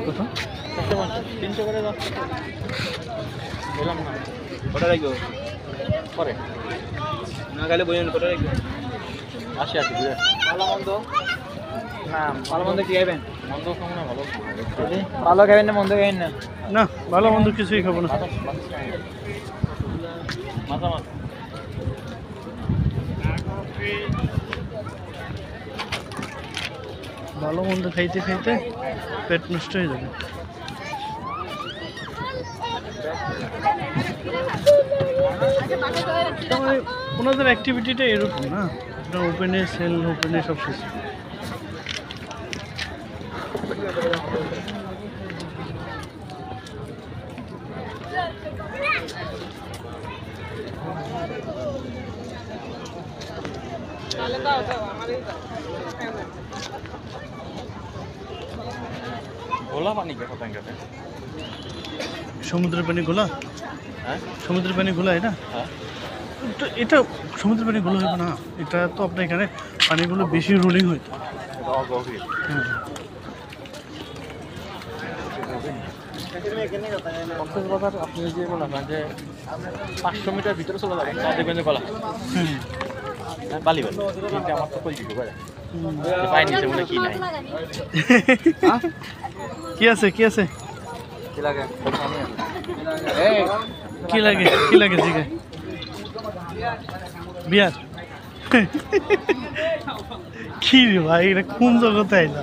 কত? 300 করে দাও। বললাম না কটা রাখবো পরে না গেলে বইন কটা রাখবো 80 80 বুঝে ভালো মন্দ না ভালো মন্দ কি খাবেন মন্দ খাবো না ভালো ভালো খাবেন না মন্দ খাবেন না না ভালো মন্দ কিছুই খাবো না। মাথা মাথা ভালো মন্দ খাইতে খাইতে পেট নষ্ট হয়ে যাবে। ওনাদের অ্যাক্টিভিটিটা এরকম না, ওপেনে সেল, ওপেনে সব কিছু। গোলা পানি কে কথা কেটে সমুদ্রের পানি ঘোলা? হ্যাঁ সমুদ্রের পানি ঘোলা এটা? হ্যাঁ তো এটা সমুদ্রের পানি ঘোলা হবে না, এটা তো আপনার এখানে পানিগুলো বেশি রোলিং হইতো। হ্যাঁ কক্সবাজার আপনি যে বললেন যে 500 মিটার ভিতরে চলে যাবেন তা দেখবেন যে গলা বালি বালি কিন্তু আমার তো কই দিতে পারে পাই নিচে মনে কি নাই কি আছে কি আছে কি লাগে কি লাগে কি লাগে জিগে বিয়ার কি রে ভাই, এটা কোন জগতে আইলা?